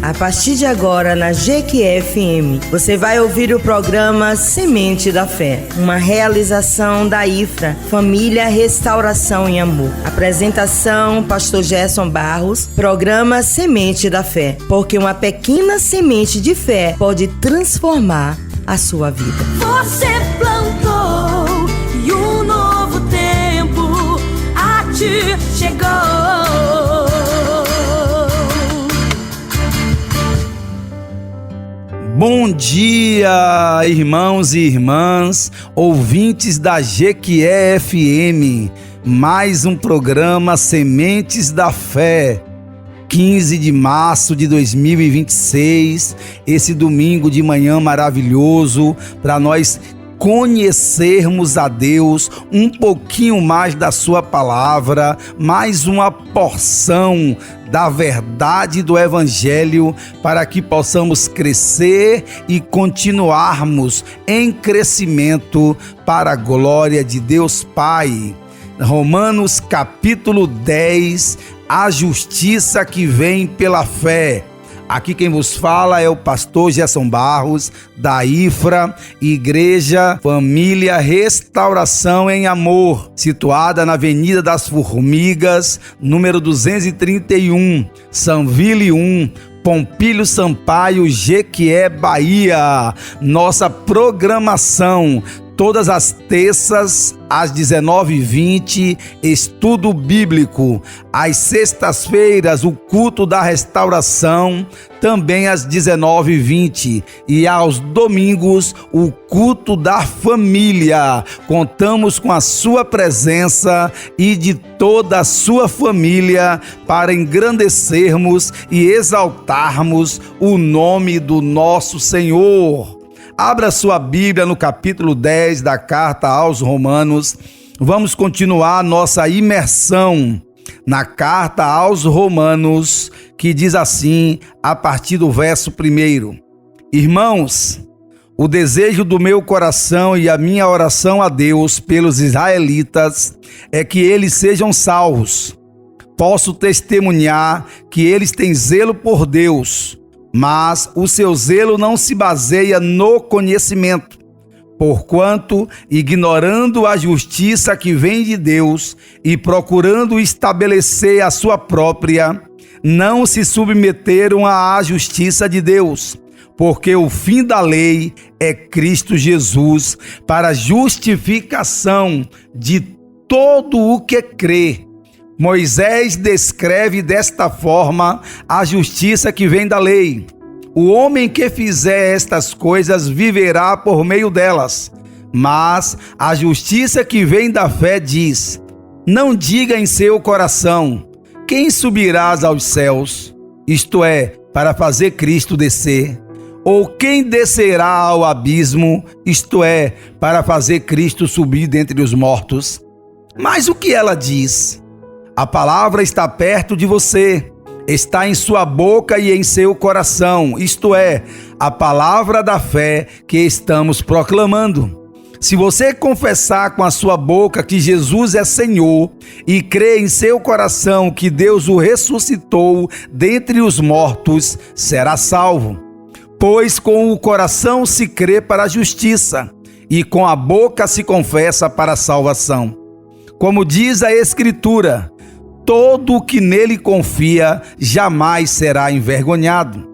A partir de agora, na Jequié-FM, você vai ouvir o programa Semente da Fé, uma realização da IFRA, Família, Restauração e Amor. Apresentação, Pastor Gerson Barros, programa Semente da Fé, porque uma pequena semente de fé pode transformar a sua vida. Você plantou e um novo tempo a ti chegou. Bom dia, irmãos e irmãs, ouvintes da Jequié-FM, mais um programa Sementes da Fé, 15 de março de 2026, esse domingo de manhã maravilhoso, para nós conhecermos a Deus, um pouquinho mais da sua palavra, mais uma porção da verdade do Evangelho, para que possamos crescer e continuarmos em crescimento para a glória de Deus Pai. Romanos capítulo 10, a justiça que vem pela fé. Aqui quem vos fala é o pastor Gerson Barros, da IFRA, Igreja Família Restauração em Amor, situada na Avenida das Formigas, número 231, Sanville 1, Pompílio Sampaio, Jequié, Bahia. Nossa programação: todas as terças, às 19h20, estudo bíblico. Às sextas-feiras, o culto da restauração, também às 19h20. E aos domingos, o culto da família. Contamos com a sua presença e de toda a sua família para engrandecermos e exaltarmos o nome do nosso Senhor. Abra sua Bíblia no capítulo 10 da carta aos Romanos. Vamos continuar nossa imersão na carta aos Romanos, que diz assim, a partir do verso 1. Irmãos, o desejo do meu coração e a minha oração a Deus pelos israelitas é que eles sejam salvos. Posso testemunhar que eles têm zelo por Deus, mas o seu zelo não se baseia no conhecimento, porquanto, ignorando a justiça que vem de Deus e procurando estabelecer a sua própria, não se submeteram à justiça de Deus, porque o fim da lei é Cristo Jesus, para a justificação de todo o que crê. Moisés descreve desta forma a justiça que vem da lei. O homem que fizer estas coisas viverá por meio delas. Mas a justiça que vem da fé diz: não diga em seu coração, quem subirás aos céus? Isto é, para fazer Cristo descer. Ou quem descerá ao abismo? Isto é, para fazer Cristo subir dentre os mortos. Mas o que ela diz? A palavra está perto de você, está em sua boca e em seu coração, isto é, a palavra da fé que estamos proclamando. Se você confessar com a sua boca que Jesus é Senhor e crer em seu coração que Deus o ressuscitou dentre os mortos, será salvo. Pois com o coração se crê para a justiça e com a boca se confessa para a salvação. Como diz a Escritura, todo o que nele confia jamais será envergonhado.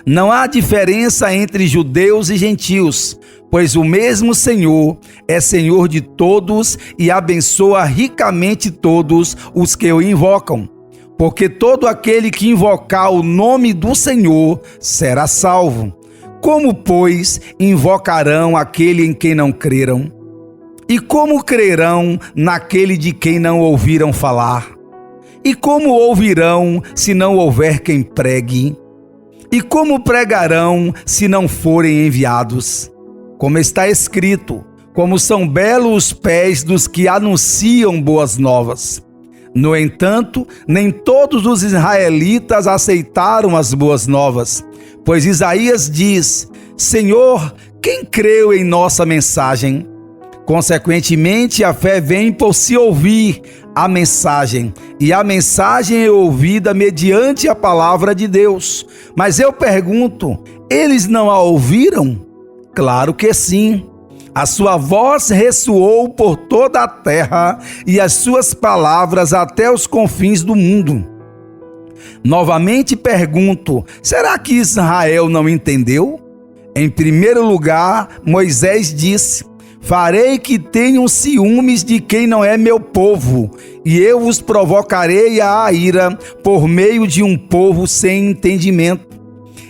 Não há diferença entre judeus e gentios, pois o mesmo Senhor é Senhor de todos e abençoa ricamente todos os que o invocam. Porque todo aquele que invocar o nome do Senhor será salvo. Como, pois, invocarão aquele em quem não creram? E como crerão naquele de quem não ouviram falar? E como ouvirão se não houver quem pregue? E como pregarão se não forem enviados? Como está escrito, como são belos os pés dos que anunciam boas novas. No entanto, nem todos os israelitas aceitaram as boas novas, pois Isaías diz: Senhor, quem creu em nossa mensagem? Consequentemente, a fé vem por se ouvir a mensagem, e a mensagem é ouvida mediante a palavra de Deus. Mas eu pergunto, eles não a ouviram? Claro que sim. A sua voz ressoou por toda a terra e as suas palavras até os confins do mundo. Novamente pergunto, será que Israel não entendeu? Em primeiro lugar, Moisés disse: farei que tenham ciúmes de quem não é meu povo, e eu os provocarei à ira por meio de um povo sem entendimento.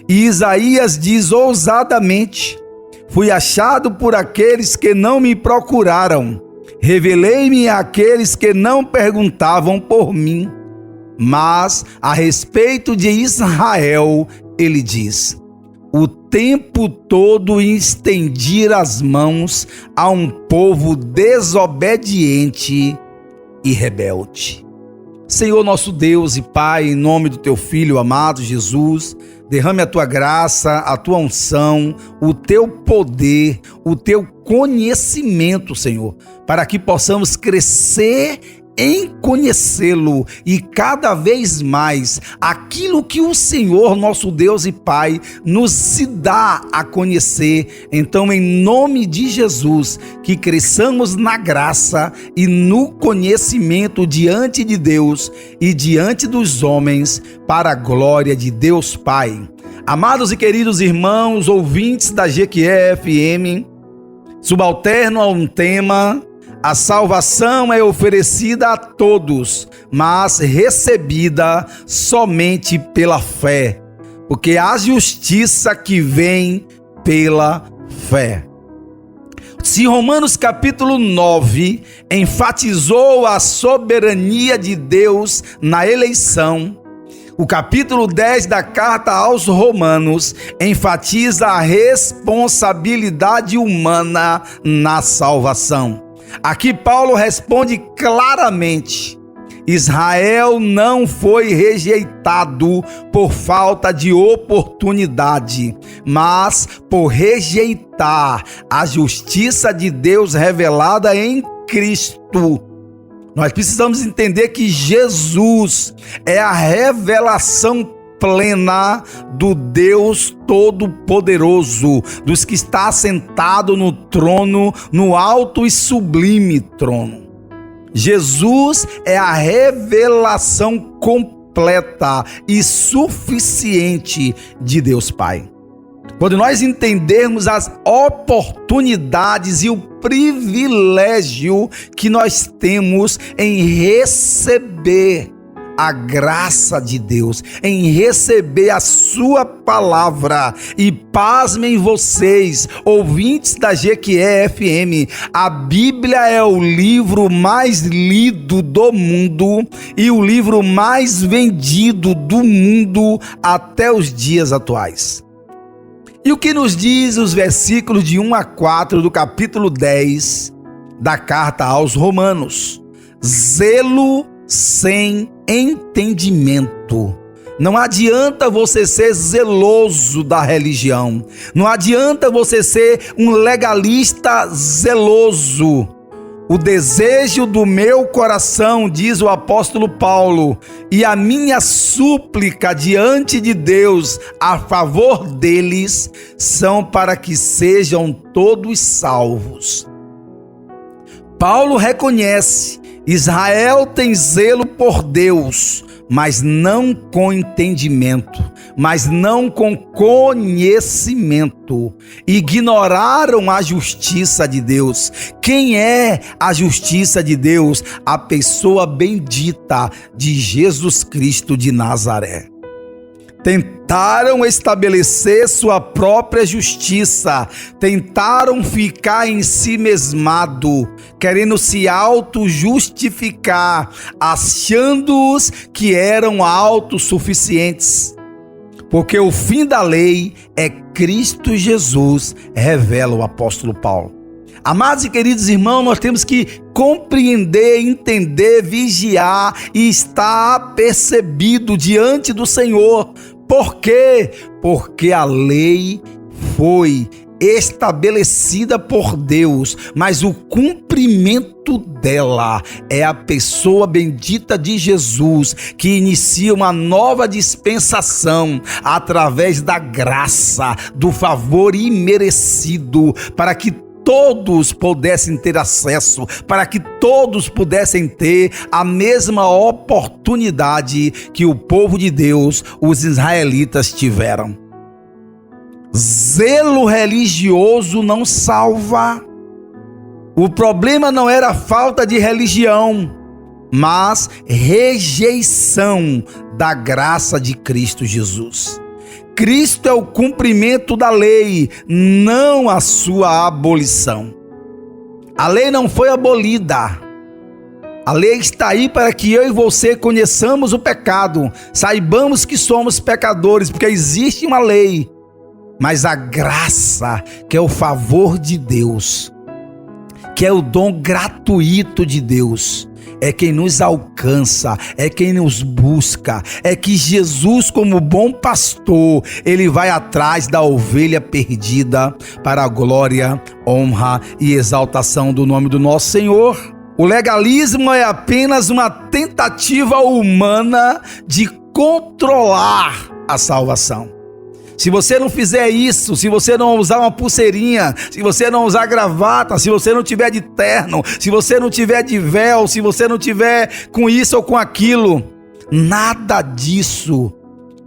E Isaías diz ousadamente: fui achado por aqueles que não me procuraram, revelei-me àqueles que não perguntavam por mim. Mas a respeito de Israel, ele diz: o tempo todo estendir as mãos a um povo desobediente e rebelde. Senhor nosso Deus e Pai, em nome do Teu Filho amado Jesus, derrame a Tua graça, a Tua unção, o Teu poder, o Teu conhecimento, Senhor, para que possamos crescer em conhecê-lo e cada vez mais aquilo que o Senhor, nosso Deus e Pai, nos se dá a conhecer. Então, em nome de Jesus, que cresçamos na graça e no conhecimento diante de Deus e diante dos homens, para a glória de Deus Pai. Amados e queridos irmãos, ouvintes da GQE FM, subalterno a um tema: a salvação é oferecida a todos, mas recebida somente pela fé, porque há justiça que vem pela fé. Se Romanos capítulo 9 enfatizou a soberania de Deus na eleição, o capítulo 10 da carta aos Romanos enfatiza a responsabilidade humana na salvação. Aqui Paulo responde claramente: Israel não foi rejeitado por falta de oportunidade, mas por rejeitar a justiça de Deus revelada em Cristo. Nós precisamos entender que Jesus é a revelação plena do Deus Todo-Poderoso, dos que está sentado no trono, no alto e sublime trono. Jesus é a revelação completa e suficiente de Deus Pai. Quando nós entendermos as oportunidades e o privilégio que nós temos em receber a graça de Deus, em receber a sua palavra, e pasmem vocês, ouvintes da GQE FM, a Bíblia é o livro mais lido do mundo e o livro mais vendido do mundo até os dias atuais. E o que nos diz os versículos de 1 a 4 do capítulo 10 da carta aos Romanos? Zelo sem entendimento. Não adianta você ser zeloso da religião. Não adianta você ser um legalista zeloso. O desejo do meu coração, diz o apóstolo Paulo, e a minha súplica diante de Deus a favor deles são para que sejam todos salvos. Paulo reconhece: Israel tem zelo por Deus, mas não com entendimento, mas não com conhecimento. Ignoraram a justiça de Deus. Quem é a justiça de Deus? A pessoa bendita de Jesus Cristo de Nazaré. Tentaram estabelecer sua própria justiça, tentaram ficar em si mesmado, querendo se auto-justificar, achando-os que eram autossuficientes. Porque o fim da lei é Cristo Jesus, revela o apóstolo Paulo. Amados e queridos irmãos, nós temos que compreender, entender, vigiar e estar apercebido diante do Senhor. Por quê? Porque a lei foi estabelecida por Deus, mas o cumprimento dela é a pessoa bendita de Jesus, que inicia uma nova dispensação através da graça, do favor imerecido, para que todos pudessem ter acesso, para que todos pudessem ter a mesma oportunidade que o povo de Deus, os israelitas, tiveram. Zelo religioso não salva. O problema não era a falta de religião, mas rejeição da graça de Cristo Jesus. Cristo é o cumprimento da lei, não a sua abolição. A lei não foi abolida. A lei está aí para que eu e você conheçamos o pecado, saibamos que somos pecadores, porque existe uma lei. Mas a graça, que é o favor de Deus, que é o dom gratuito de Deus, é quem nos alcança, é quem nos busca, é que Jesus, como bom pastor, ele vai atrás da ovelha perdida para a glória, honra e exaltação do nome do nosso Senhor. O legalismo é apenas uma tentativa humana de controlar a salvação. Se você não fizer isso, se você não usar uma pulseirinha, se você não usar gravata, se você não tiver de terno, se você não tiver de véu, se você não tiver com isso ou com aquilo, nada disso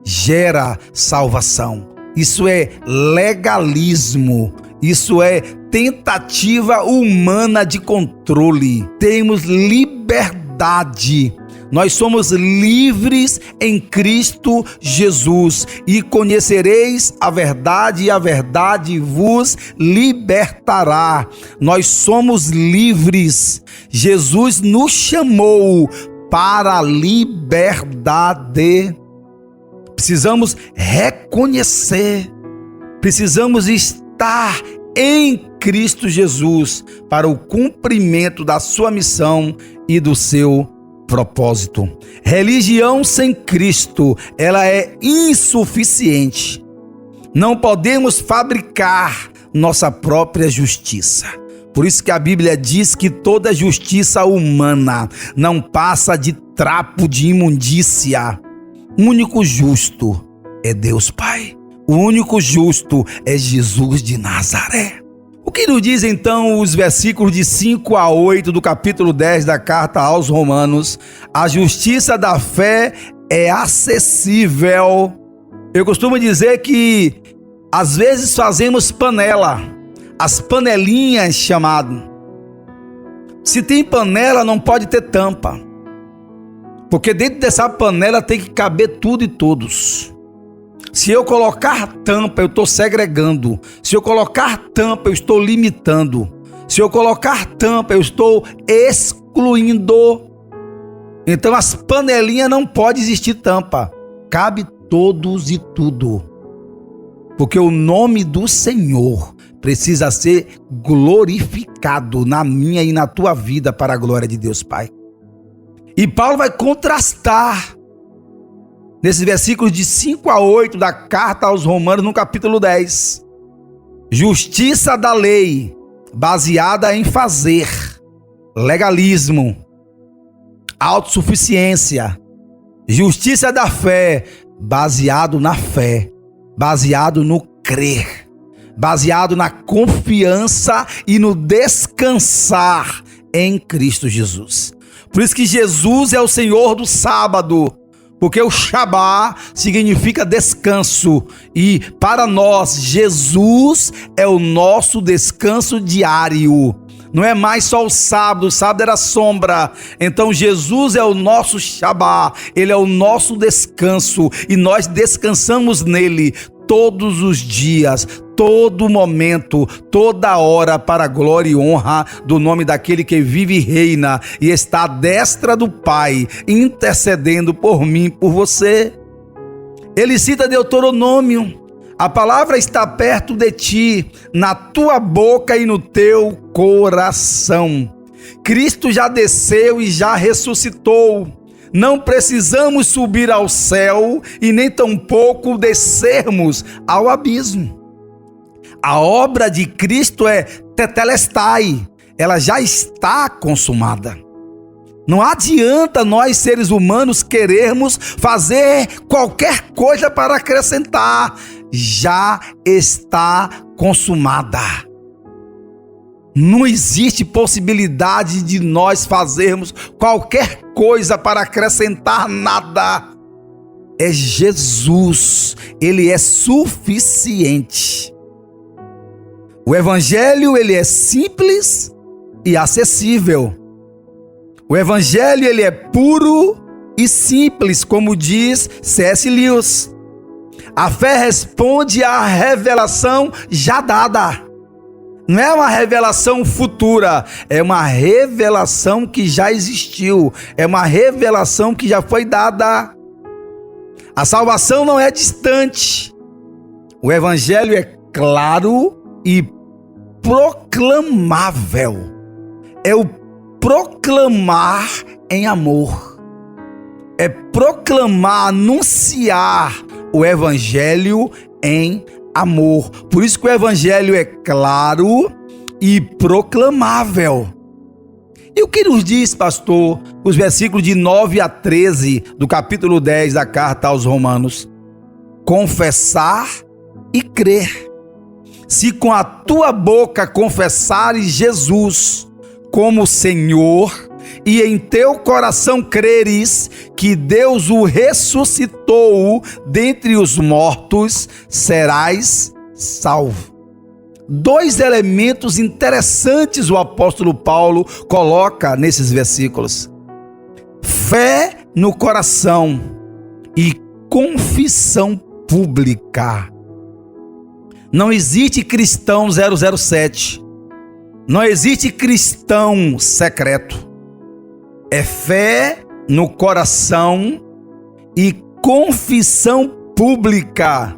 gera salvação. Isso é legalismo, isso é tentativa humana de controle. Temos liberdade. Nós somos livres em Cristo Jesus, e conhecereis a verdade, e a verdade vos libertará. Nós somos livres. Jesus nos chamou para a liberdade. Precisamos reconhecer, precisamos estar em Cristo Jesus para o cumprimento da sua missão e do seu propósito. Religião sem Cristo, ela é insuficiente. Não podemos fabricar nossa própria justiça. Por isso que a Bíblia diz que toda justiça humana não passa de trapo de imundícia. O único justo é Deus Pai. O único justo é Jesus de Nazaré. O que nos diz então os versículos de 5 a 8 do capítulo 10 da carta aos Romanos? A justiça da fé é acessível. Eu costumo dizer que às vezes fazemos panela, as panelinhas chamado. Se tem panela, não pode ter tampa, porque dentro dessa panela tem que caber tudo e todos. Se eu colocar tampa, eu estou segregando. Se eu colocar tampa, eu estou limitando. Se eu colocar tampa, eu estou excluindo. Então as panelinhas não pode existir tampa. Cabe todos e tudo. Porque o nome do Senhor precisa ser glorificado na minha e na tua vida para a glória de Deus Pai. E Paulo vai contrastar nesses versículos de 5 a 8 da carta aos Romanos, no capítulo 10. Justiça da lei, baseada em fazer. Legalismo. Autossuficiência. Justiça da fé, baseado na fé. Baseado no crer. Baseado na confiança e no descansar em Cristo Jesus. Por isso que Jesus é o Senhor do sábado. Porque o Shabá significa descanso, e para nós Jesus é o nosso descanso diário. Não é mais só o sábado era sombra. Então Jesus é o nosso Shabá, ele é o nosso descanso, e nós descansamos nele todos os dias, todo momento, toda hora, para a glória e honra do nome daquele que vive e reina e está à destra do Pai, intercedendo por mim, por você. Ele cita Deuteronômio: a palavra está perto de ti, na tua boca e no teu coração. Cristo já desceu e já ressuscitou. Não precisamos subir ao céu e nem tampouco descermos ao abismo. A obra de Cristo é tetelestai, ela já está consumada. Não adianta nós, seres humanos, querermos fazer qualquer coisa para acrescentar. Já está consumada. Não existe possibilidade de nós fazermos qualquer coisa para acrescentar nada. É Jesus, ele é suficiente. O evangelho, ele é simples e acessível. O evangelho, ele é puro e simples, como diz C.S. Lewis. A fé responde à revelação já dada. Não é uma revelação futura, é uma revelação que já existiu, é uma revelação que já foi dada. A salvação não é distante. O evangelho é claro e proclamável. É o proclamar em amor. É proclamar, anunciar o evangelho em amor. Por isso que o evangelho é claro e proclamável. E o que nos diz, pastor, os versículos de 9 a 13 do capítulo 10 da carta aos Romanos? Confessar e crer. Se com a tua boca confessares Jesus como Senhor, e em teu coração creres que Deus o ressuscitou dentre os mortos, serás salvo. Dois elementos interessantes o apóstolo Paulo coloca nesses versículos: fé no coração e confissão pública. Não existe cristão 007. Não existe cristão secreto. É fé no coração e confissão pública.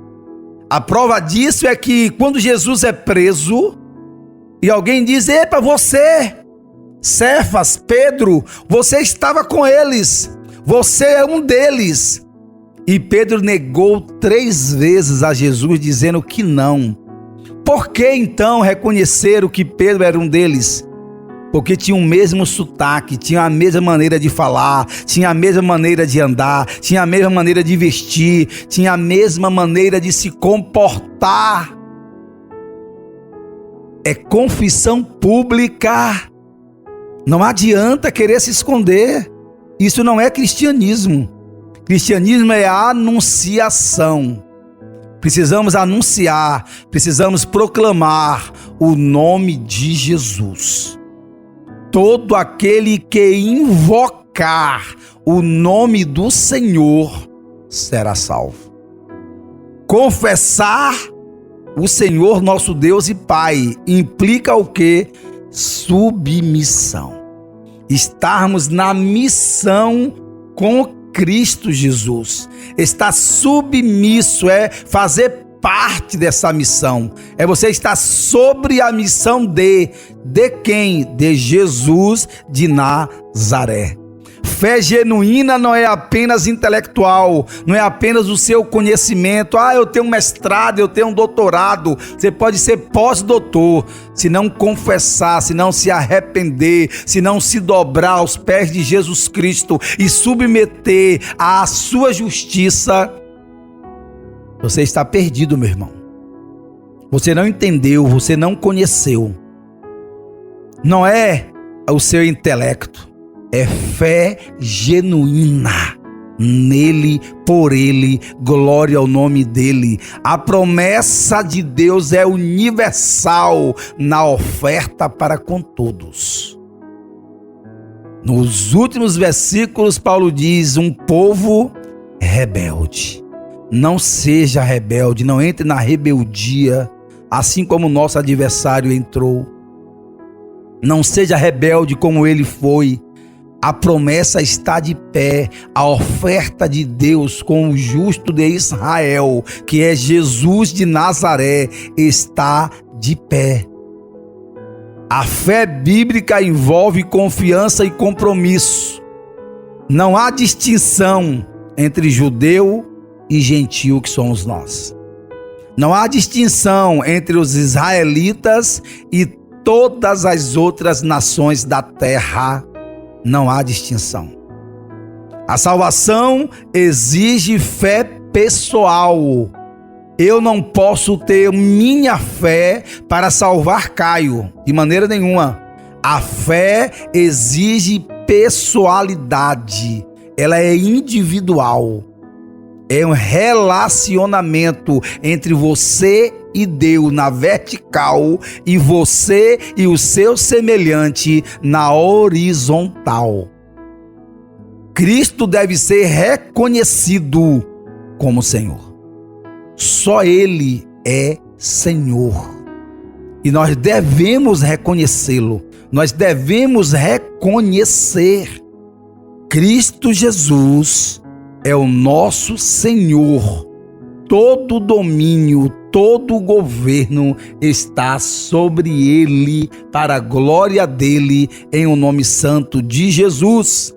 A prova disso é que quando Jesus é preso e alguém diz: epa, você, Cefas, Pedro, você estava com eles, você é um deles. E Pedro negou 3 vezes a Jesus, dizendo que não. Por que então reconheceram que Pedro era um deles? Porque tinha o mesmo sotaque, tinha a mesma maneira de falar, tinha a mesma maneira de andar, tinha a mesma maneira de vestir, tinha a mesma maneira de se comportar. É confissão pública. Não adianta querer se esconder. Isso não é cristianismo. Cristianismo é a anunciação. Precisamos anunciar, precisamos proclamar o nome de Jesus. Todo aquele que invocar o nome do Senhor será salvo. Confessar o Senhor nosso Deus e Pai implica o quê? Submissão. Estarmos na missão com Cristo Jesus. Estar submisso é fazer parte dessa missão. É você estar sobre a missão de quem? De Jesus de Nazaré. Fé genuína não é apenas intelectual, não é apenas o seu conhecimento. Eu tenho um mestrado, eu tenho um doutorado. Você pode ser pós-doutor, se não confessar, se não se arrepender, se não se dobrar aos pés de Jesus Cristo e submeter à sua justiça. Você está perdido, meu irmão. Você não entendeu, você não conheceu. Não é o seu intelecto. É fé genuína nele, por ele, glória ao nome dele. A promessa de Deus é universal na oferta para com todos. Nos últimos versículos, Paulo diz: um povo rebelde. Não seja rebelde, não entre na rebeldia, assim como o nosso adversário entrou. Não seja rebelde como ele foi. A promessa está de pé, a oferta de Deus com o justo de Israel, que é Jesus de Nazaré, está de pé. A fé bíblica envolve confiança e compromisso. Não há distinção entre judeu e gentio que somos nós. Não há distinção entre os israelitas e todas as outras nações da terra. Não há distinção. A salvação exige fé pessoal. Eu não posso ter minha fé para salvar Caio, de maneira nenhuma. A fé exige pessoalidade. Ela é individual. É um relacionamento entre você e Deus na vertical e você e o seu semelhante na horizontal. Cristo deve ser reconhecido como Senhor. Só Ele é Senhor. E nós devemos reconhecê-lo. Nós devemos reconhecer. Cristo Jesus é o nosso Senhor. Todo domínio, todo governo está sobre Ele, para a glória dEle, em o nome santo de Jesus.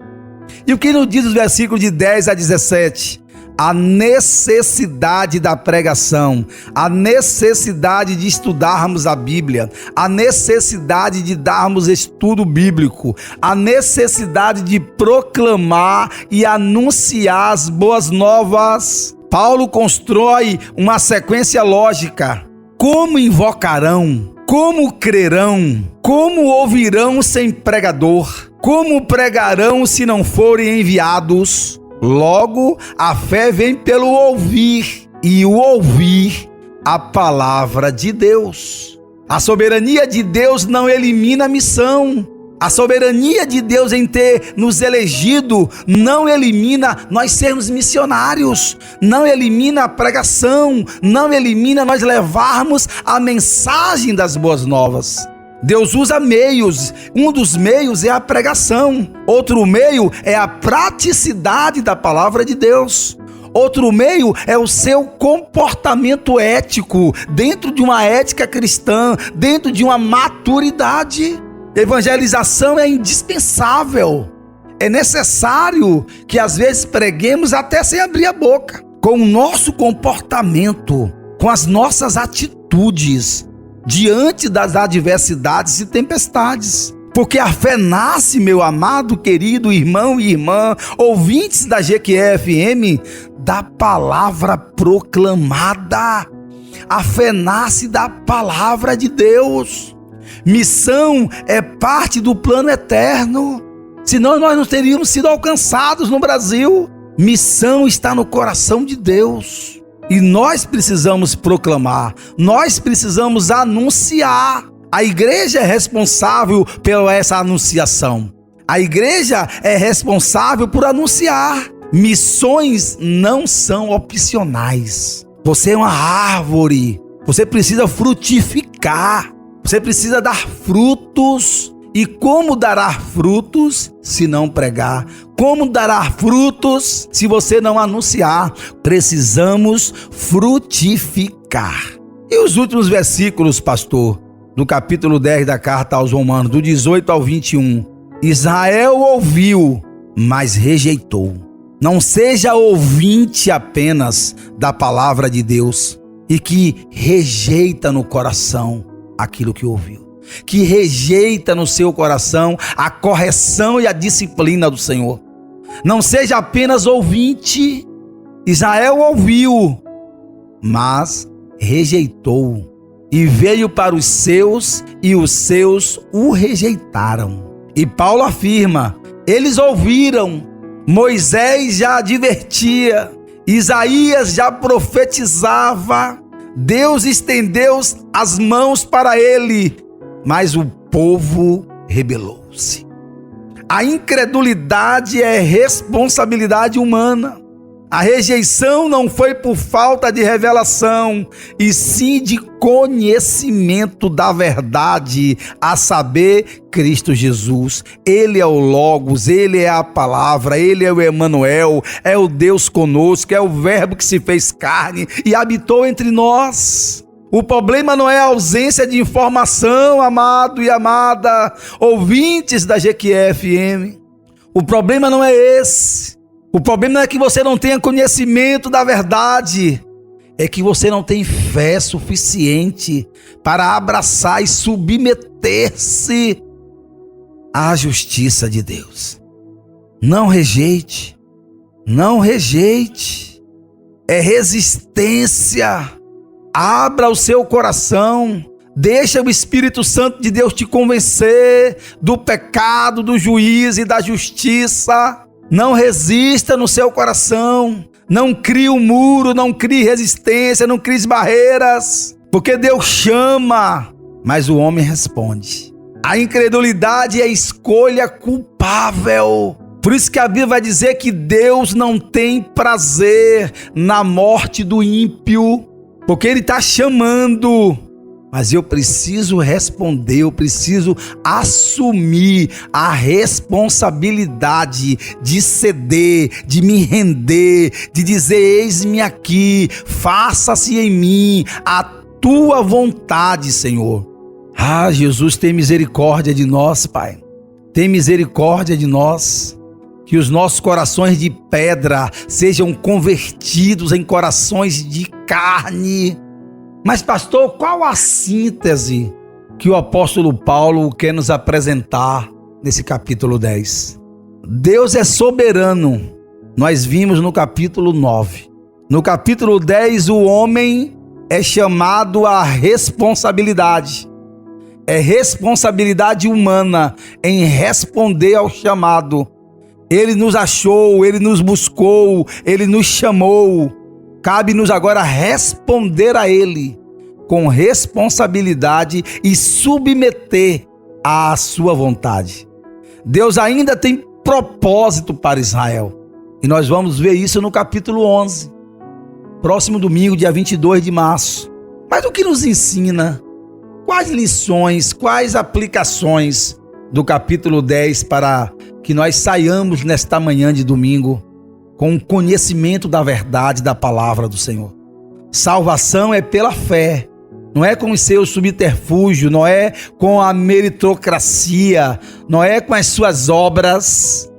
E o que nos diz os versículos de 10 a 17? A necessidade da pregação, a necessidade de estudarmos a Bíblia, a necessidade de darmos estudo bíblico, a necessidade de proclamar e anunciar as boas novas. Paulo constrói uma sequência lógica. Como invocarão? Como crerão? Como ouvirão sem pregador? Como pregarão se não forem enviados? Logo, a fé vem pelo ouvir, e o ouvir a palavra de Deus. A soberania de Deus não elimina a missão. A soberania de Deus em ter nos elegido não elimina nós sermos missionários, não elimina a pregação, não elimina nós levarmos a mensagem das boas novas. Deus usa meios, um dos meios é a pregação, outro meio é a praticidade da palavra de Deus, outro meio é o seu comportamento ético, dentro de uma ética cristã, dentro de uma maturidade. Evangelização é indispensável, é necessário que às vezes preguemos até sem abrir a boca, com o nosso comportamento, com as nossas atitudes, diante das adversidades e tempestades. Porque a fé nasce, meu amado, querido irmão e irmã, ouvintes da GQE-FM, da palavra proclamada. A fé nasce da palavra de Deus. Missão é parte do plano eterno. Senão nós não teríamos sido alcançados no Brasil. Missão está no coração de Deus. E nós precisamos proclamar, nós precisamos anunciar. A igreja é responsável pela essa anunciação. A igreja é responsável por anunciar. Missões não são opcionais. Você é uma árvore, você precisa frutificar, você precisa dar frutos. E como dará frutos se não pregar? Como dará frutos se você não anunciar? Precisamos frutificar. E os últimos versículos, pastor, do capítulo 10 da carta aos Romanos, do 18 ao 21. Israel ouviu, mas rejeitou. Não seja ouvinte apenas da palavra de Deus e que rejeita no coração aquilo que ouviu. Que rejeita no seu coração a correção e a disciplina do Senhor. Não seja apenas ouvinte. Israel ouviu, mas rejeitou. E veio para os seus, e os seus o rejeitaram. E Paulo afirma, eles ouviram, Moisés já advertia, Isaías já profetizava, Deus estendeu as mãos para ele, mas o povo rebelou-se. A incredulidade é responsabilidade humana. A rejeição não foi por falta de revelação, e sim de conhecimento da verdade, a saber, Cristo Jesus. Ele é o Logos, Ele é a palavra, Ele é o Emanuel, é o Deus conosco, é o Verbo que se fez carne e habitou entre nós. O problema não é a ausência de informação, amado e amada, ouvintes da GQE-FM. O problema não é esse. O problema não é que você não tenha conhecimento da verdade. é que você não tem fé suficiente para abraçar e submeter-se à justiça de Deus. Não rejeite, não rejeite. É resistência. Abra o seu coração. Deixa o Espírito Santo de Deus te convencer do pecado, do juízo e da justiça. Não resista no seu coração. Não crie um muro, não crie resistência, não crie barreiras. Porque Deus chama, mas o homem responde. A incredulidade é a escolha culpável. Por isso que a Bíblia vai dizer que Deus não tem prazer na morte do ímpio. Porque Ele está chamando. Mas eu preciso responder, eu preciso assumir a responsabilidade de ceder, de me render, de dizer: eis-me aqui, faça-se em mim a tua vontade, Senhor. Ah, Jesus, tem misericórdia de nós, Pai. Tem misericórdia de nós. Que os nossos corações de pedra sejam convertidos em corações de carne. Mas, pastor, qual a síntese que o apóstolo Paulo quer nos apresentar nesse capítulo 10? Deus é soberano. Nós vimos no capítulo 9. No capítulo 10, o homem é chamado à responsabilidade. É responsabilidade humana em responder ao chamado. Ele nos achou, Ele nos buscou, Ele nos chamou. Cabe-nos agora responder a Ele com responsabilidade e submeter à sua vontade. Deus ainda tem propósito para Israel. E nós vamos ver isso no capítulo 11. Próximo domingo, dia 22 de março. Mas o que nos ensina? Quais lições, quais aplicações do capítulo 10 para que nós saiamos nesta manhã de domingo com o conhecimento da verdade da palavra do Senhor? Salvação é pela fé, não é com os seus subterfúgios, não é com a meritocracia, não é com as suas obras.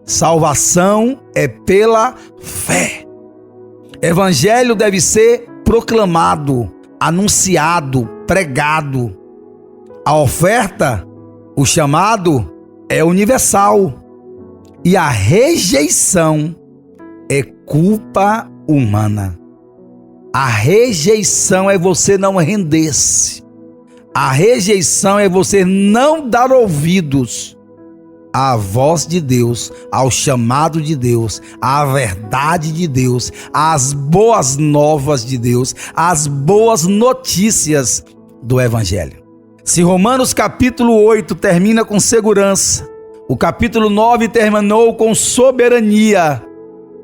Salvação é pela fé. Evangelho deve ser proclamado, anunciado, pregado. A oferta, o chamado, é universal. E a rejeição é culpa humana. A rejeição é você não render-se. A rejeição é você não dar ouvidos à voz de Deus, ao chamado de Deus, à verdade de Deus, às boas novas de Deus, às boas notícias do Evangelho. Se Romanos capítulo 8 termina com segurança, o capítulo 9 terminou com soberania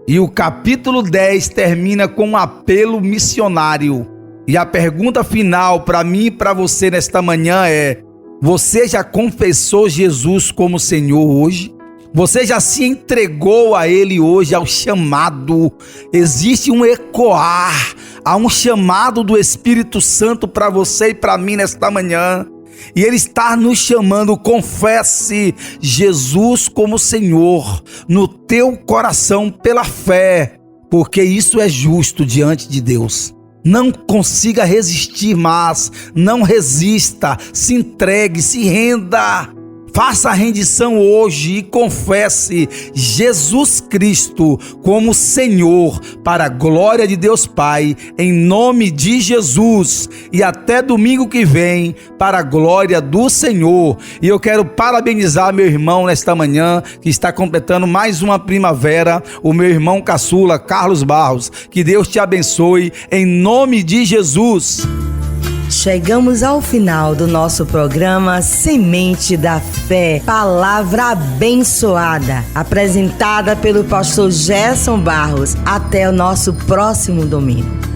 e o capítulo 10 termina com um apelo missionário. E a pergunta final para mim e para você nesta manhã é: você já confessou Jesus como Senhor hoje? Você já se entregou a Ele hoje, ao chamado? Existe um ecoar, há um chamado do Espírito Santo para você e para mim nesta manhã. E Ele está nos chamando: confesse Jesus como Senhor no teu coração pela fé, porque isso é justo diante de Deus. Não consiga resistir mais, não resista, se entregue, se renda. Faça a rendição hoje e confesse Jesus Cristo como Senhor, para a glória de Deus Pai, em nome de Jesus. E até domingo que vem, para a glória do Senhor. E eu quero parabenizar meu irmão nesta manhã, que está completando mais uma primavera, o meu irmão caçula, Carlos Barros. Que Deus te abençoe, em nome de Jesus. Chegamos ao final do nosso programa Semente da Fé, palavra abençoada, apresentada pelo pastor Gerson Barros. Até o nosso próximo domingo.